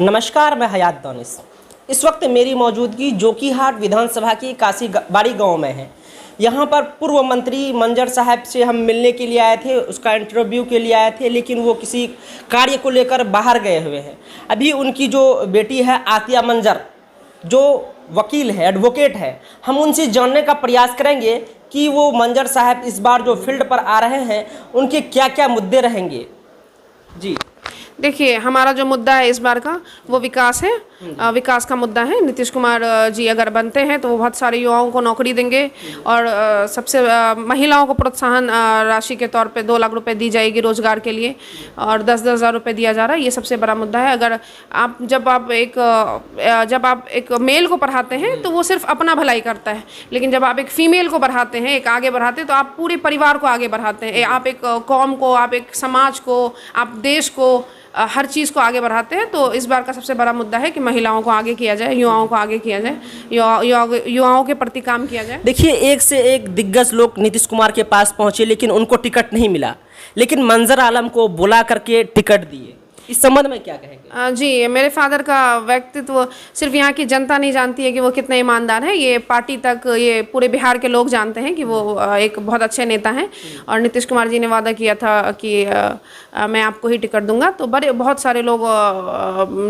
नमस्कार, मैं हयात दानिश। इस वक्त मेरी मौजूदगी जोकीहाट विधानसभा की काशीबाड़ी गांव में है। यहाँ पर पूर्व मंत्री मंजर साहब से हम मिलने के लिए आए थे, उसका इंटरव्यू के लिए आए थे, लेकिन वो किसी कार्य को लेकर बाहर गए हुए हैं। अभी उनकी जो बेटी है आतिया मंजर, जो वकील है, एडवोकेट है, हम उनसे जानने का प्रयास करेंगे कि वो मंजर साहब इस बार जो फील्ड पर आ रहे हैं उनके क्या क्या मुद्दे रहेंगे। जी देखिए, हमारा जो मुद्दा है इस बार का वो विकास है। विकास का मुद्दा है। नीतीश कुमार जी अगर बनते हैं तो वो बहुत सारे युवाओं को नौकरी देंगे और सबसे महिलाओं को प्रोत्साहन राशि के तौर पे 2 लाख रुपए दी जाएगी रोजगार के लिए, और 10-10 हज़ार रुपये दिया जा रहा है। ये सबसे बड़ा मुद्दा है। अगर आप जब आप एक मेल को पढ़ाते हैं तो वो सिर्फ अपना भलाई करता है, लेकिन जब आप एक फीमेल को बढ़ाते हैं, एक आगे बढ़ाते हैं, तो आप पूरे परिवार को आगे बढ़ाते हैं। आप एक कौम को, आप एक समाज को, आप देश को, हर चीज़ को आगे बढ़ाते हैं। तो इस बार का सबसे बड़ा मुद्दा है कि महिलाओं को आगे किया जाए, युवाओं को आगे किया जाए, युवाओं के प्रति काम किया जाए। देखिए, एक से एक दिग्गज लोग नीतीश कुमार के पास पहुंचे, लेकिन उनको टिकट नहीं मिला, लेकिन मंजर आलम को बुला करके टिकट दिए। इस संबंध में क्या कहेंगे? जी, मेरे फादर का व्यक्तित्व सिर्फ यहाँ की जनता नहीं जानती है कि वो कितने ईमानदार हैं, ये पार्टी तक, ये पूरे बिहार के लोग जानते हैं कि वो एक बहुत अच्छे नेता हैं। और नीतीश कुमार जी ने वादा किया था कि मैं आपको ही टिकट दूंगा, तो बहुत सारे लोग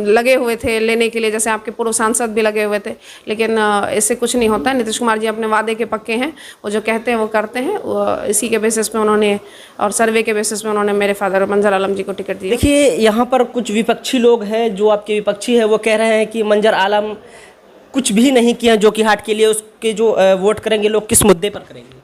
लगे हुए थे लेने के लिए, जैसे आपके पूर्व सांसद भी लगे हुए थे, लेकिन इससे कुछ नहीं होता है। नीतीश कुमार जी अपने वादे के पक्के हैं, वो जो कहते हैं वो करते हैं। इसी के बेसिस पे उन्होंने, और सर्वे के बेसिस पे उन्होंने मेरे फादर मंजर आलम जी को टिकट दिया। देखिए, यहाँ पर कुछ विपक्षी लोग हैं, जो आपके विपक्षी है, वो कह रहे हैं कि मंजर आलम कुछ भी नहीं किया जोकीहाट के लिए, उसके जो वोट करेंगे लोग किस मुद्दे पर करेंगे?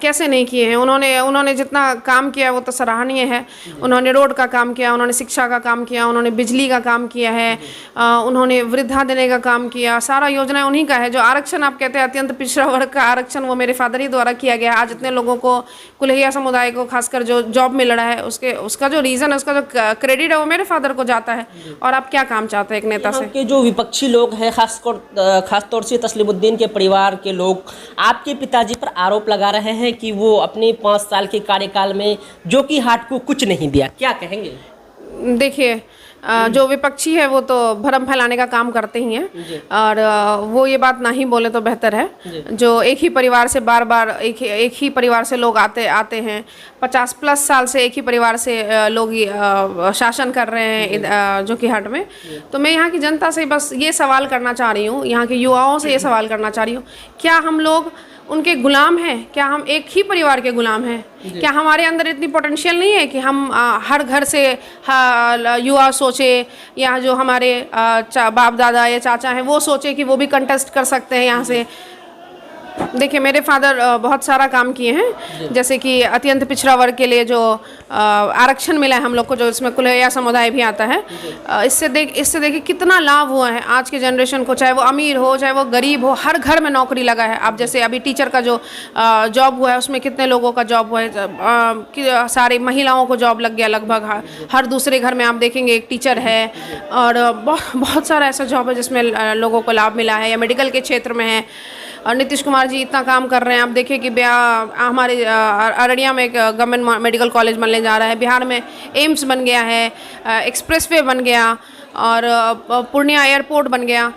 कैसे नहीं किए हैं? उन्होंने जितना काम किया वो तो सराहनीय है। उन्होंने रोड का काम किया, उन्होंने शिक्षा का काम किया, उन्होंने बिजली का काम किया है, उन्होंने वृद्धा देने का काम किया। सारा योजना उन्हीं का है। जो आरक्षण आप कहते हैं अत्यंत पिछड़ा वर्ग का आरक्षण, वो मेरे फादर ही द्वारा किया गया। आज इतने लोगों को, कुल्हिया समुदाय को खासकर जो जॉब मिल रहा है, उसका जो रीज़न है, उसका जो क्रेडिट है वो मेरे फादर को जाता है। और आप क्या काम चाहते हैं एक नेता से? के जो विपक्षी लोग हैं, खासतौर से तस्लीमुद्दीन के परिवार के लोग आपके पिताजी पर आरोप लगा रहे हैं कि वो अपने 5 साल के कार्यकाल में जोकीहाट को कुछ नहीं दिया। क्या कहेंगे? देखिए, जो विपक्षी है वो तो भ्रम फैलाने का काम करते ही हैं, और वो ये बात ना ही बोले तो बेहतर है। जो एक ही परिवार से बार बार एक ही परिवार से लोग आते हैं, 50+ साल से एक ही परिवार से लोग शासन कर रहे हैं जोकीहाट में। तो मैं यहाँ की जनता से बस ये सवाल करना चाह रही हूँ, यहाँ के युवाओं से ये सवाल करना चाह रही हूँ, क्या हम लोग उनके गुलाम हैं? क्या हम एक ही परिवार के गुलाम हैं? क्या हमारे अंदर इतनी पोटेंशियल नहीं है कि हम हर घर से युवा सोचे, या जो हमारे बाप दादा या चाचा हैं वो सोचे कि वो भी कंटेस्ट कर सकते हैं यहाँ से? देखिए, मेरे फादर बहुत सारा काम किए हैं, जैसे कि अत्यंत पिछड़ा वर्ग के लिए जो आरक्षण मिला है हम लोग को, जो इसमें कुल्हिया समुदाय भी आता है। इससे देखिए कितना लाभ हुआ है आज के जनरेशन को, चाहे वो अमीर हो चाहे वो गरीब हो, हर घर में नौकरी लगा है। आप जैसे अभी टीचर का जो जॉब हुआ है, उसमें कितने लोगों का जॉब हुआ है? सारी महिलाओं को जॉब लग गया लगभग। हर दूसरे घर में आप देखेंगे एक टीचर है, और बहुत सारा ऐसा जॉब है जिसमें लोगों को लाभ मिला है, या मेडिकल के क्षेत्र में है। और नीतीश कुमार जी इतना काम कर रहे हैं। आप देखिए कि हमारे अररिया में एक गवर्नमेंट मेडिकल कॉलेज बनने जा रहा है, बिहार में एम्स बन गया है, एक्सप्रेसवे बन गया, और पूर्णिया एयरपोर्ट बन गया।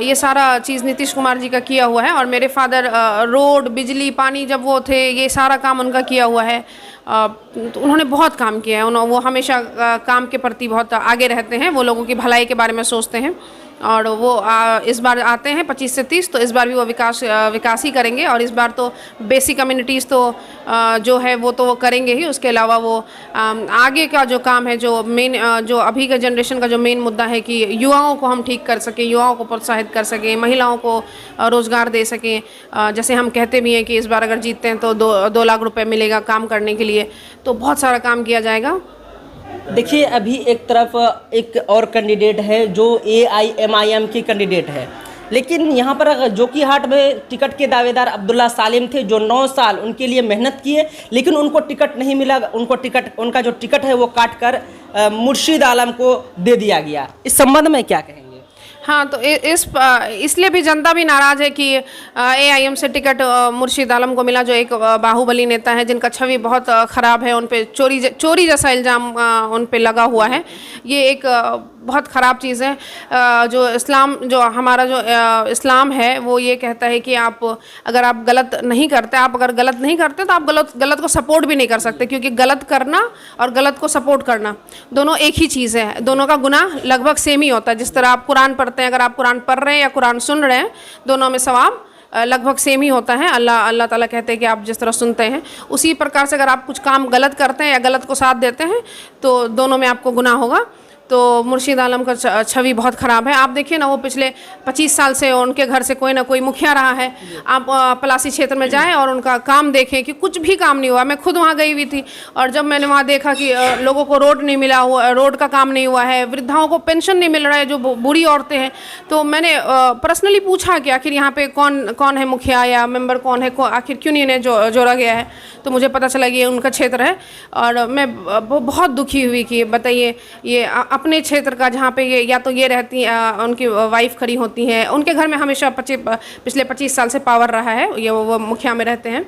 ये सारा चीज़ नीतीश कुमार जी का किया हुआ है। और मेरे फादर रोड, बिजली, पानी, जब वो थे, ये सारा काम उनका किया हुआ है। तो उन्होंने बहुत काम किया है। वो हमेशा काम के प्रति बहुत आगे रहते हैं, वो लोगों की भलाई के बारे में सोचते हैं। और वो इस बार आते हैं 25 से 30, तो इस बार भी वो विकास ही करेंगे। और इस बार तो बेसिक कम्युनिटीज़ तो जो है वो तो वो करेंगे ही। उसके अलावा वो आगे का जो काम है, जो मेन, जो अभी का जनरेशन का जो मेन मुद्दा है कि युवाओं को हम ठीक कर सकें, युवाओं को प्रोत्साहित कर सकें, महिलाओं को रोज़गार दे सकें। जैसे हम कहते भी हैं कि इस बार अगर जीतते हैं तो 2 लाख रुपये मिलेगा काम करने के लिए, तो बहुत सारा काम किया जाएगा। देखिए, अभी एक तरफ एक और कैंडिडेट है जो AIMIM की कैंडिडेट है, लेकिन यहाँ पर जोकीहाट में टिकट के दावेदार अब्दुल्ला सालिम थे, जो 9 साल उनके लिए मेहनत किए, लेकिन उनको टिकट नहीं मिला। उनका जो टिकट है वो काट कर मुर्शीद आलम को दे दिया गया। इस संबंध में क्या कहेंगे? हाँ, तो इसलिए भी जनता भी नाराज़ है कि AIM से टिकट मुर्शीद आलम को मिला, जो एक बाहुबली नेता है, जिनका छवि बहुत ख़राब है। उन पे चोरी जैसा इल्ज़ाम उन पे लगा हुआ है। ये एक बहुत ख़राब चीज़ है। जो इस्लाम, जो हमारा जो इस्लाम है वो ये कहता है कि आप अगर आप गलत नहीं करते, आप अगर गलत नहीं करते तो आप गलत को सपोर्ट भी नहीं कर सकते, क्योंकि गलत करना और गलत को सपोर्ट करना दोनों एक ही चीज़ है, दोनों का गुनाह लगभग सेम ही होता है। जिस तरह आप कुरान पढ़ते हैं, अगर आप कुरान पढ़ रहे हैं या कुरान सुन रहे हैं, दोनों में सवाब लगभग सेम ही होता है। अल्लाह ताला कहते हैं कि आप जिस तरह सुनते हैं उसी प्रकार से अगर आप कुछ काम गलत करते हैं या गलत को साथ देते हैं तो दोनों में आपको गुनाह होगा। तो मुर्शिद आलम का छवि बहुत ख़राब है। आप देखिए ना, वो पिछले 25 साल से उनके घर से कोई ना कोई मुखिया रहा है। आप पलासी क्षेत्र में जाएं और उनका काम देखें कि कुछ भी काम नहीं हुआ। मैं खुद वहाँ गई हुई थी और जब मैंने वहाँ देखा कि लोगों को रोड नहीं मिला हुआ, रोड का काम नहीं हुआ है, वृद्धाओं को पेंशन नहीं मिल रहा है, जो बूढ़ी औरतें हैं, तो मैंने पर्सनली पूछा कि आखिर यहाँ पे कौन है मुखिया या मेंबर कौन है, आखिर क्यों नहीं इन्हें जोड़ा गया है। तो मुझे पता चला कि ये उनका क्षेत्र है और मैं बहुत दुखी हुई कि बताइए, ये अपने क्षेत्र का जहाँ पे ये या तो ये रहती उनकी वाइफ खड़ी होती हैं, उनके घर में हमेशा पिछले 25 साल से पावर रहा है, ये वो मुखिया में रहते हैं,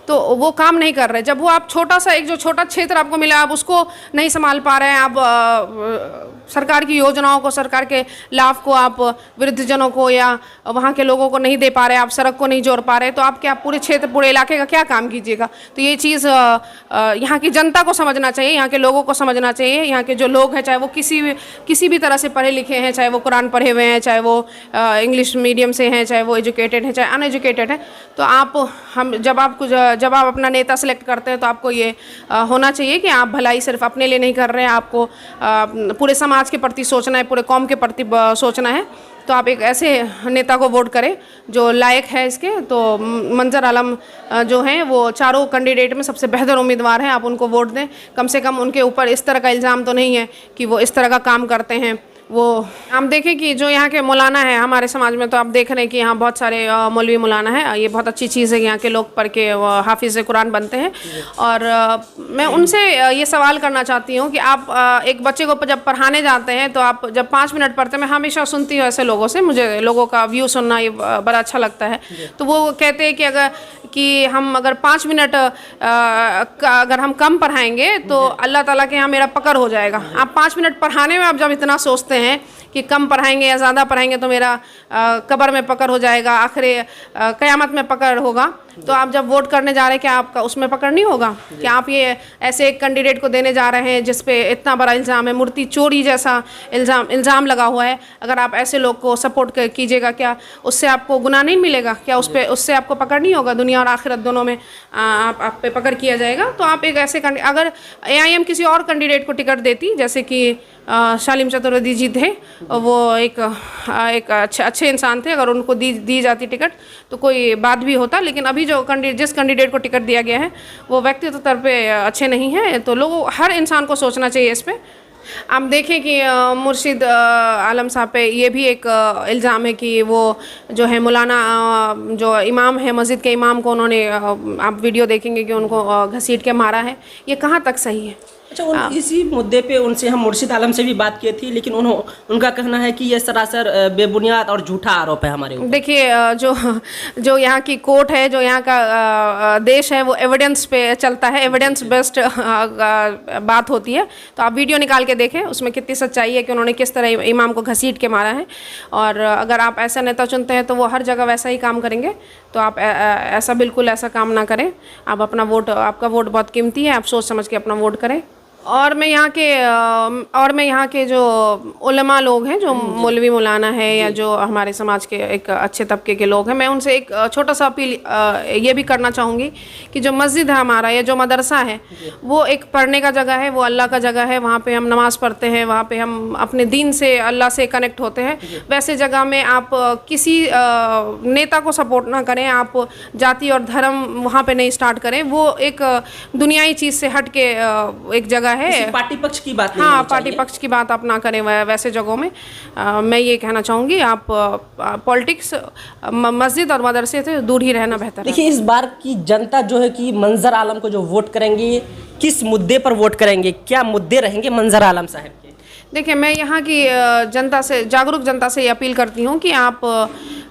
तो वो काम नहीं कर रहे। जब वो आप छोटा सा एक जो छोटा क्षेत्र आपको मिला, आप उसको नहीं संभाल पा रहे हैं, आप सरकार की योजनाओं को, सरकार के लाभ को आप वृद्धजनों को या वहाँ के लोगों को नहीं दे पा रहे, आप सड़क को नहीं जोड़ पा रहे, तो आप क्या पूरे क्षेत्र, पूरे इलाके का क्या काम कीजिएगा। तो ये चीज़ यहाँ की जनता को समझना चाहिए, यहाँ के लोगों को समझना चाहिए। यहाँ के जो लोग हैं, चाहे वो किसी भी तरह से पढ़े लिखे हैं, चाहे वो कुरान पढ़े हुए हैं, चाहे वो इंग्लिश मीडियम से हैं, चाहे वो एजुकेटेड हैं, चाहे अनएजुकेटेड हैं, तो जब आप अपना नेता सेलेक्ट करते हैं तो आपको ये होना चाहिए कि आप भलाई सिर्फ अपने लिए नहीं कर रहे हैं, आपको पूरे समाज के प्रति सोचना है, पूरे कौम के प्रति सोचना है। तो आप एक ऐसे नेता को वोट करें जो लायक है इसके। तो मंजर आलम जो हैं वो चारों कैंडिडेट में सबसे बेहतर उम्मीदवार हैं, आप उनको वोट दें। कम से कम उनके ऊपर इस तरह का इल्ज़ाम तो नहीं है कि वो इस तरह का काम करते हैं। वो हम देखें कि जो यहाँ के मौलाना है हमारे समाज में, तो आप देख रहे हैं कि यहाँ बहुत सारे मौलवी मौलाना है। ये बहुत अच्छी चीज़ है कि यहाँ के लोग पढ़ के हाफिज़ कुरान बनते हैं। और मैं उनसे ये सवाल करना चाहती हूँ कि आप एक बच्चे को जब पढ़ाने जाते हैं तो आप जब 5 मिनट पढ़ते हैं, मैं हमेशा सुनती हूँ ऐसे लोगों से, मुझे लोगों का व्यू सुनना ये बड़ा अच्छा लगता है। तो वो कहते हैं कि हम अगर 5 मिनट अगर हम कम पढ़ाएंगे तो अल्लाह ताला के यहाँ मेरा पकड़ हो जाएगा। आप 5 मिनट पढ़ाने में आप जब इतना सोचते हैं कि कम पढ़ाएंगे या ज़्यादा पढ़ाएंगे तो मेरा कब्र में पकड़ हो जाएगा, आखिर क़यामत में पकड़ होगा, तो आप जब वोट करने जा रहे हैं क्या आपका उसमें पकड़ नहीं होगा? क्या आप ये ऐसे एक कैंडिडेट को देने जा रहे हैं जिस पे इतना बड़ा इल्ज़ाम है, मूर्ति चोरी जैसा इल्ज़ाम लगा हुआ है, अगर आप ऐसे लोग को सपोर्ट कीजिएगा क्या उससे आपको गुनाह नहीं मिलेगा? क्या उससे आपको पकड़ नहीं होगा? दुनिया और आखिरत दोनों में आप पे पकड़ किया जाएगा। तो आप एक ऐसे अगर AIM किसी और कैंडिडेट को टिकट देती, जैसे कि शालिम चतुर्वेदी जी थे, वो एक अच्छे इंसान थे, अगर उनको दी जाती टिकट तो कोई बात भी होता। लेकिन अभी जिस कैंडिडेट को टिकट दिया गया है वो व्यक्तिगत तौर पे अच्छे नहीं हैं। तो हर इंसान को सोचना चाहिए इस पे। आप देखें कि मुर्शिद आलम साहब पे ये भी एक इल्ज़ाम है कि वो जो है मौलाना जो इमाम है, मस्जिद के इमाम को उन्होंने, आप वीडियो देखेंगे कि उनको घसीट के मारा है। ये कहाँ तक सही है? अच्छा, इसी मुद्दे पे उनसे हम मुर्शिद आलम से भी बात की थी, लेकिन उनका कहना है कि ये सरासर बेबुनियाद और झूठा आरोप है हमारे ऊपर। देखिए, जो यहाँ की कोर्ट है, जो यहाँ का देश है, वो एविडेंस पे चलता है, एविडेंस बेस्ड बात होती है। तो आप वीडियो निकाल के देखें, उसमें कितनी सच्चाई है कि उन्होंने किस तरह इमाम को घसीट के मारा है। और अगर आप ऐसा नेता चुनते हैं तो वो हर जगह वैसा ही काम करेंगे। तो आप बिल्कुल ऐसा काम ना करें। आप आपका वोट बहुत कीमती है, आप सोच समझ के अपना वोट करें। और मैं यहाँ के जो उलमा लोग हैं, जो मौलवी मौलाना है या जो हमारे समाज के एक अच्छे तबके के लोग हैं, मैं उनसे एक छोटा सा अपील ये भी करना चाहूँगी कि जो मस्जिद है हमारा या जो मदरसा है, वो एक पढ़ने का जगह है, वो अल्लाह का जगह है। वहाँ पे हम नमाज़ पढ़ते हैं, वहाँ पे हम अपने दीन से, अल्लाह से कनेक्ट होते हैं। वैसे जगह में आप किसी नेता को सपोर्ट ना करें, आप जाति और धर्म वहाँ पे नहीं स्टार्ट करें। वो एक दुनियाई चीज़ से हट के एक जगह है। पार्टी पक्ष की बात नहीं, हाँ, पार्टी पक्ष की बात आप ना करें वैसे जगहों में। मैं ये कहना चाहूँगी, आप पॉलिटिक्स, मस्जिद और मदरसे से दूर ही रहना बेहतर है। देखिए, इस बार की जनता जो है कि मंजर आलम को जो वोट करेंगे, किस मुद्दे पर वोट करेंगे, क्या मुद्दे रहेंगे मंजर आलम साहब के? देखिए, मैं यहाँ की जनता से, जागरूक जनता से ये अपील करती हूँ कि आप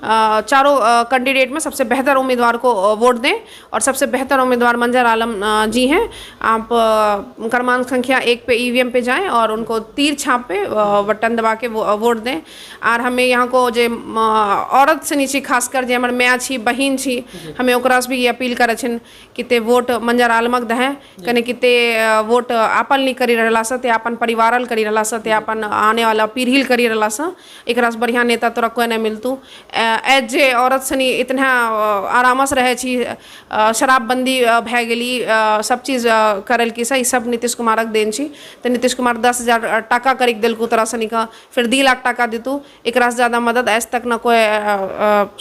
चारों कैंडिडेट में सबसे बेहतर उम्मीदवार को वोट दें। और सबसे बेहतर उम्मीदवार मंजर आलम जी हैं। आप क्रमांक संख्या 1 पे ईवीएम पे जाएं और उनको तीर छाप पे बटन दबा के वोट दें। और हमें यहाँ को जे औरत से नीचे खासकर जे हमार माँ छी, बहन छी, हमें ओकरास भी ये अपील करे छिन कि ते वोट मंजर आलमक दहें, कने कि ते वोट आपन नहीं करी रहला से, ते आपन परिवारल करी रहला से, ते आपन आने वाला पीढ़ी करी रहला से, एकरास बढ़िया नेता तोरा कोई नहीं मिलतू। एज जे औरत सनी इतना आराम से रहे छी, शराबबंदी भै गेली, सब चीज़ करल की सही सब नीतीश कुमारक देन छी। तो नीतीश कुमार 10,000 टाका करीक दिलकू तोरा सनी का, फिर 2 लाख टाका देतू। एकरास ज़्यादा मदद आज तक न कोई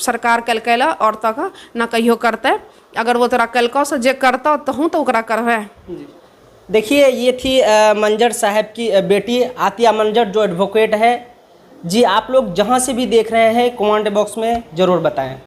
सरकार कल औरत का न कहियो करते। अगर वो तोरा कलको से जे करता तो हूँ तो ओकरा करवे। देखिए, ये थी मंजर साहब की बेटी आतिया मंजर, जो एडवोकेट है। जी, आप लोग जहाँ से भी देख रहे हैं कमेंट बॉक्स में ज़रूर बताएं।